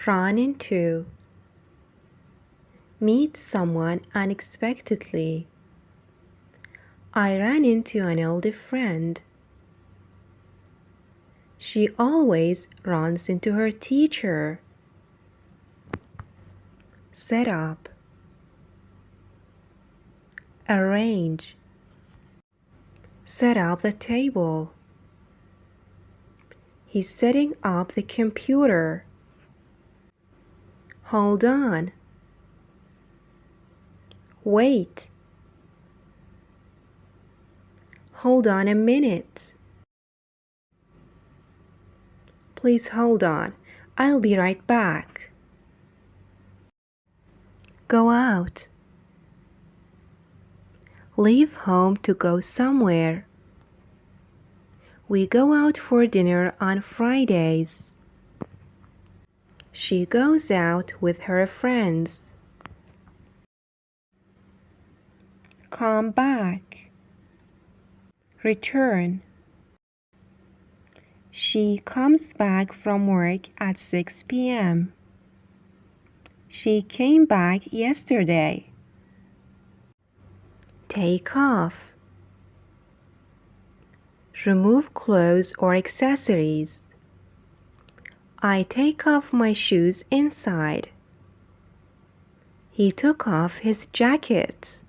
Run into. Meet someone unexpectedly. I ran into an old friend. She always runs into her teacher. Set up. Arrange. Set up the table. He's setting up the computer. Hold on. Wait. Hold on a minute. Please hold on. I'll be right back. Go out. Leave home to go somewhere. We go out for dinner on Fridays. She goes out with her friends. Come back. Return. She comes back from work at 6 p.m. She came back yesterday. Take off. Remove clothes or accessories. I take off my shoes inside. He took off his jacket.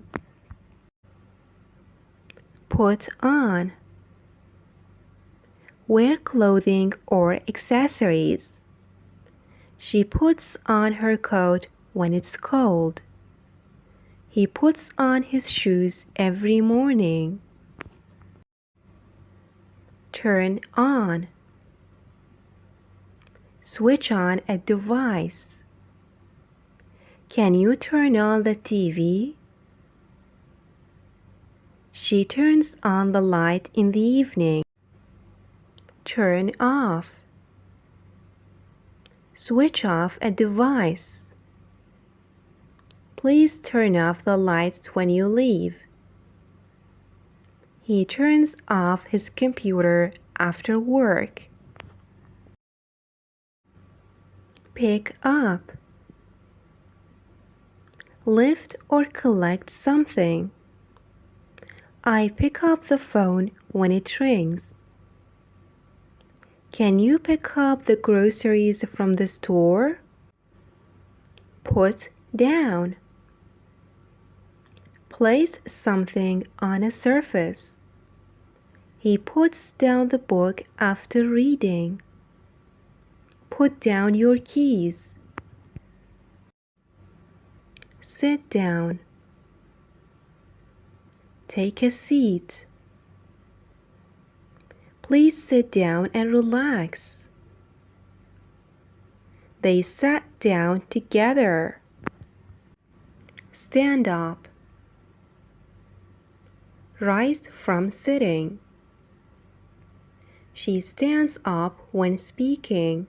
Put on. Wear clothing or accessories. She puts on her coat when it's cold. He puts on his shoes every morning. Turn on. Switch on a device. Can you turn on the TV? She turns on the light in the evening. Turn off. Switch off a device. Please turn off the lights when you leave. He turns off his computer after work. Pick up. Lift or collect something. I pick up the phone when it rings. Can you pick up the groceries from the store? Put down. Place something on a surface. He puts down the book after reading. Put down your keys. Sit down. Take a seat. Please sit down and relax. They sat down together. Stand up. Rise from sitting. She stands up when speaking.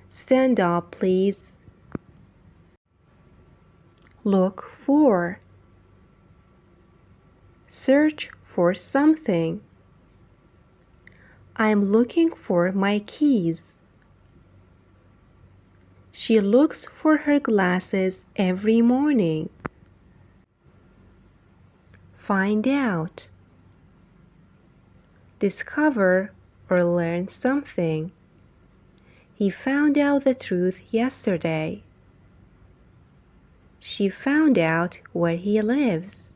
Stand up, please. Look for. Search for something. I'm looking for my keys. She looks for her glasses every morning. Find out. Discover or learn something. He found out the truth yesterday. She found out where he lives.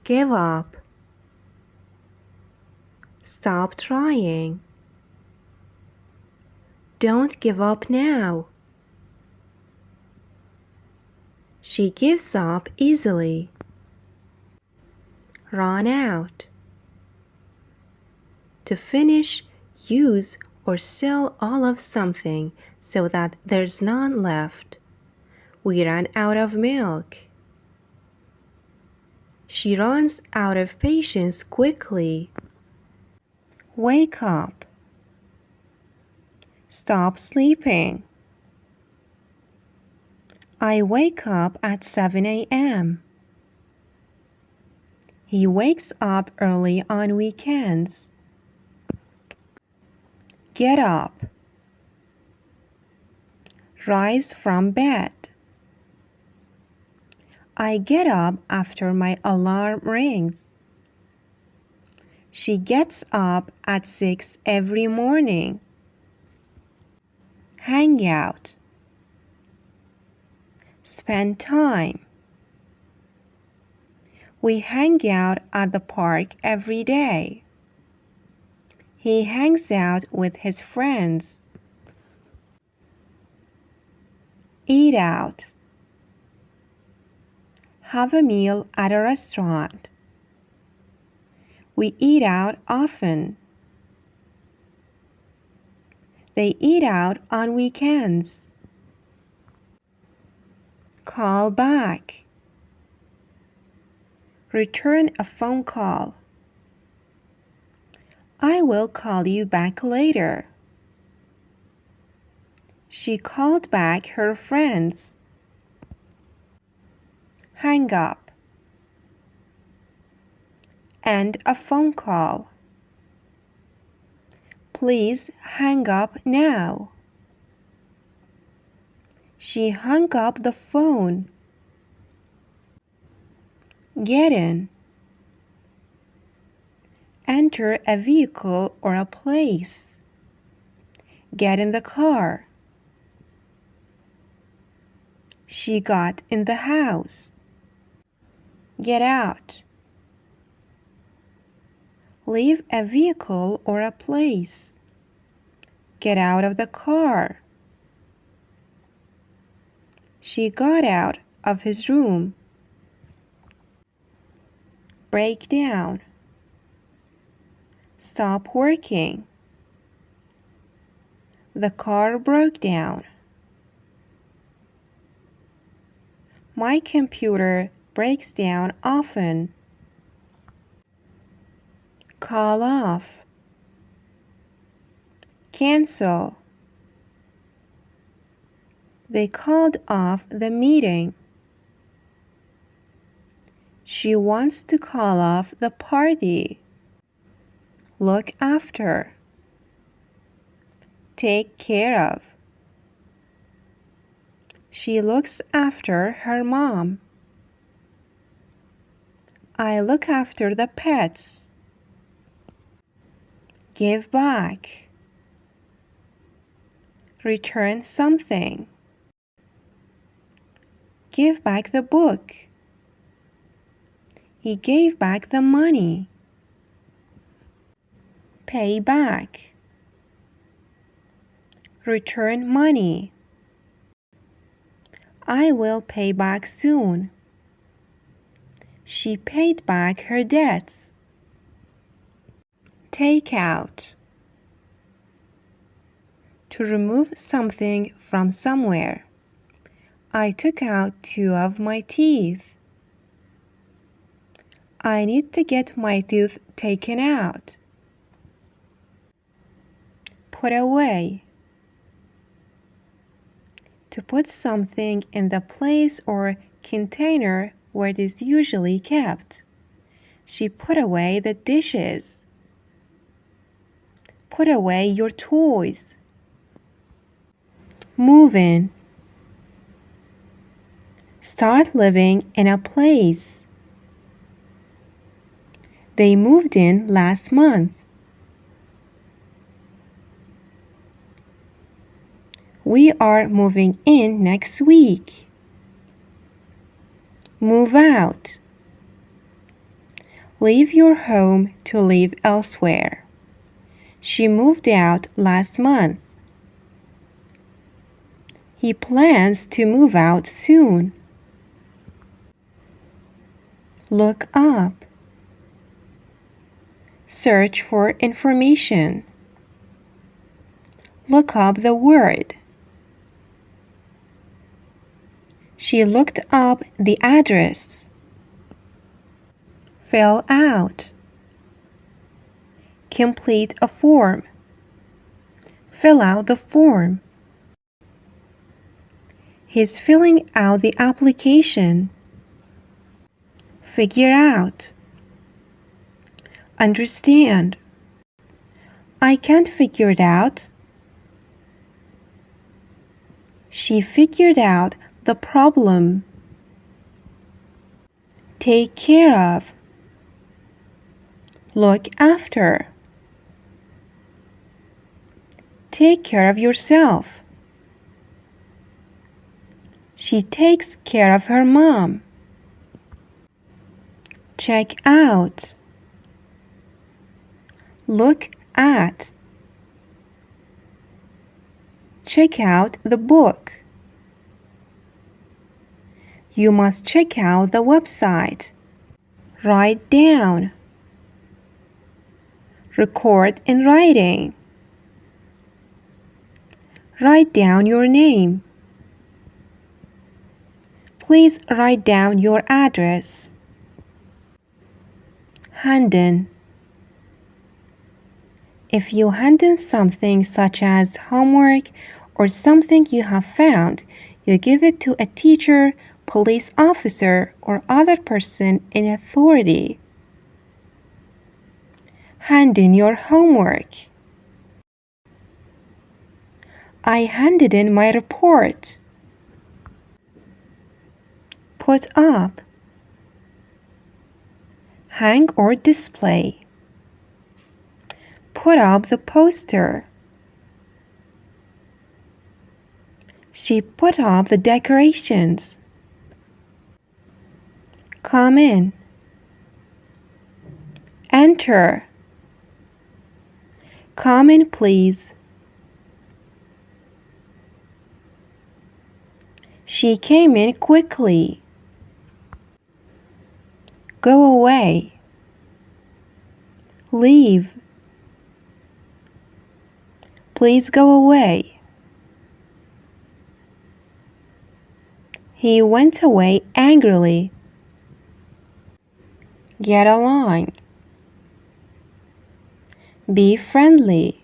Give up. Stop trying. Don't give up now. She gives up easily. Run out. To finish, use or sell all of something so that there's none left. We ran out of milk. She runs out of patience quickly. Wake up. Stop sleeping. I wake up at 7 a.m. He wakes up early on weekends. Get up. Rise from bed. I get up after my alarm rings. She gets up at 6 every morning. Hang out. Spend time. We hang out at the park every day. He hangs out with his friends. Eat out. Have a meal at a restaurant. We eat out often. They eat out on weekends. Call back. Return a phone call. I will call you back later. She called back her friends. Hang up. End a phone call. Please hang up now. She hung up the phone. Get in. Enter a vehicle or a place. Get in the car. She got in the house. Get out. Leave a vehicle or a place. Get out of the car. She got out of his room. Break down. Stop working. The car broke down. My computer breaks down often. Call off. Cancel. They called off the meeting. She wants to call off the party. Look after. Take care of. She looks after her mom. I look after the pets. Give back. Return something. Give back the book. He gave back the money. Pay back. Return money. I will pay back soon. She paid back her debts. Take out. To remove something from somewhere. I took out 2 of my teeth. I need to get my teeth taken out. Put away. To put something in the place or container where it is usually kept. She put away the dishes. Put away your toys. Move in. Start living in a place. They moved in last month. We are moving in next week. Move out. Leave your home to live elsewhere. She moved out last month. He plans to move out soon. Look up. Search for information. Look up the word. She looked up the address. Fill out. Complete a form. Fill out the form. He's filling out the application. Figure out. understand. I can't figure it out. She figured out the problem. Take care of. Look after. Take care of yourself. She takes care of her mom. Check out. Look at. Check out the book. You must check out the website. Write down. Record in writing. Write down your name. Please write down your address. Hand in. If you hand in something such as homework or something you have found, you give it to a teacher, police officer, or other person in authority. Hand in your homework. I handed in my report. Put up. Hang or display. Put up the poster. She put up the decorations. Come in. Enter. Come in, please. She came in quickly. Go away. Leave. Please go away. He went away angrily. Get along. Be friendly.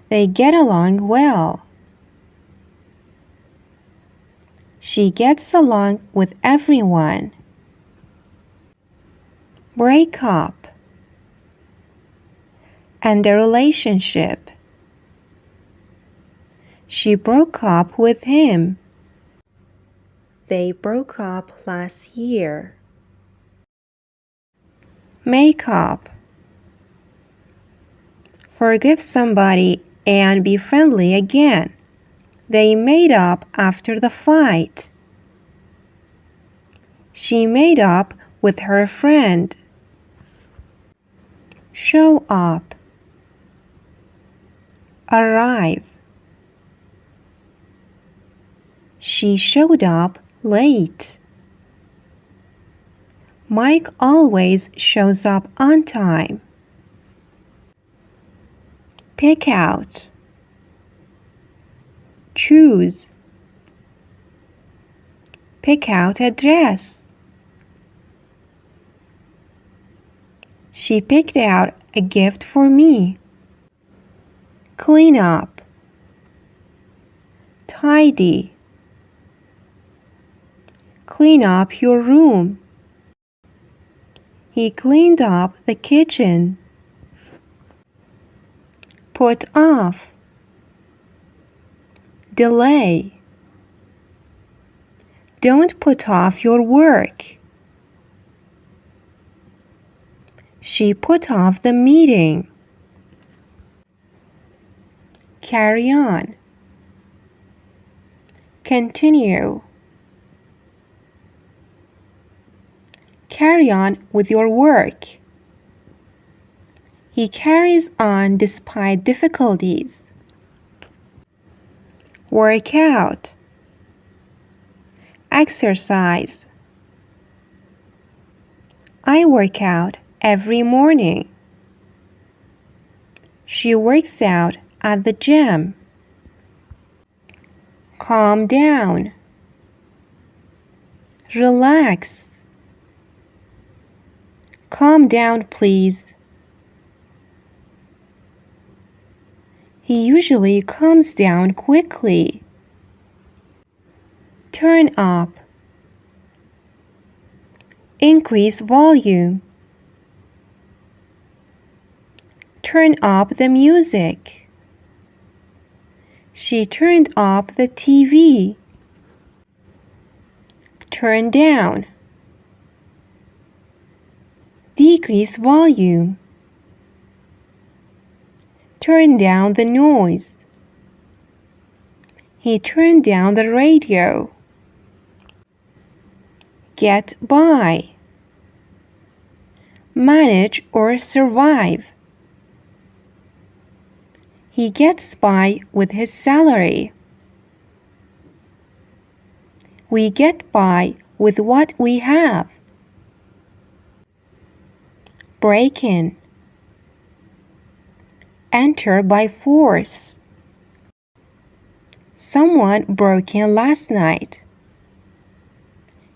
They get along well. She gets along with everyone. Break up. End a relationship. She broke up with him. They broke up last year. Make up. Forgive somebody and be friendly again. They made up after the fight. She made up with her friend. Show up. Arrive. She showed up late. Mike always shows up on time. Pick out. Choose. Pick out a dress. She picked out a gift for me. Clean up. Tidy. Clean up your room. He cleaned up the kitchen. Put off. Delay. Don't put off your work. She put off the meeting. Carry on. Continue. Carry on with your work. He carries on despite difficulties. Work out. Exercise. I work out every morning. She works out at the gym. Calm down. Relax. Calm down, please. He usually calms down quickly. Turn up. Increase volume. Turn up the music. She turned up the TV. Turn down. Decrease volume. Turn down the noise. He turned down the radio. Get by. Manage or survive. He gets by with his salary. We get by with what we have. Break in. Enter by force. Someone broke in last night.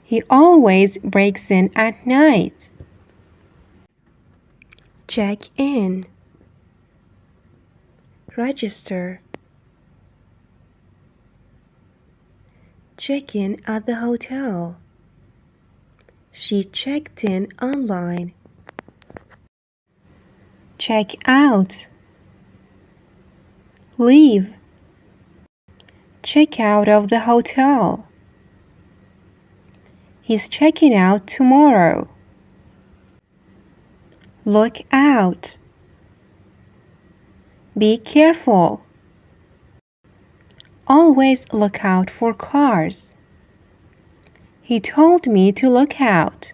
He always breaks in at night. Check in. Register. Check in at the hotel. She checked in online. Check out. Leave. Check out of the hotel. He's checking out tomorrow. Look out. Be careful. Always look out for cars. He told me to look out.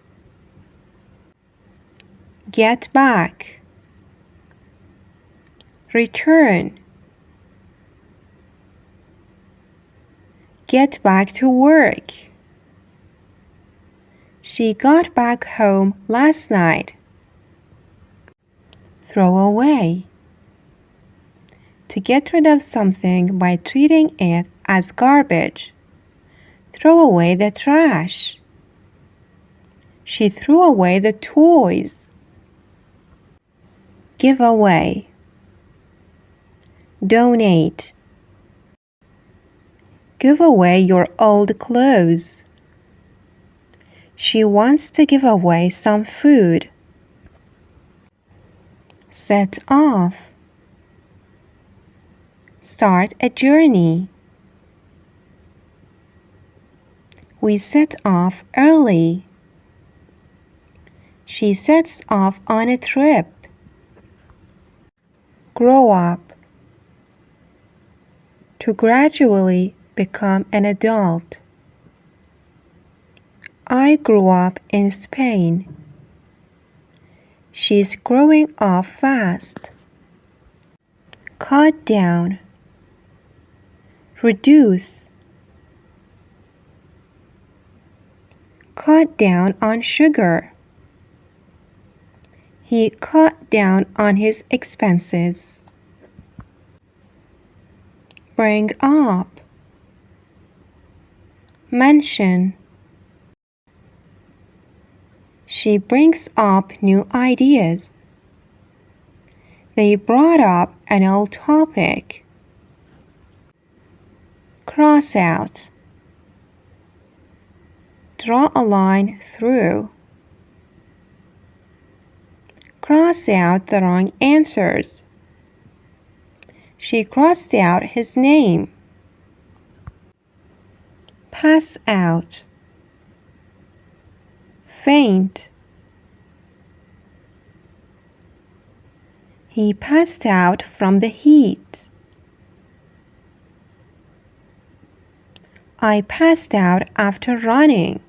Get back. Return. Get back to work. She got back home last night. Throw away. To get rid of something by treating it as garbage. Throw away the trash. She threw away the toys. Give away. Donate. Give away your old clothes. She wants to give away some food. Set off. Start a journey. We set off early. She sets off on a trip. Grow up. To gradually become an adult. I grew up in Spain. She's growing up fast. Cut down. Reduce. Cut down on sugar. He cut down on his expenses. Bring up. Mention. She brings up new ideas. They brought up an old topic. Cross out. Draw a line through. Cross out the wrong answers. She crossed out his name. Pass out. Faint. He passed out from the heat. I passed out after running.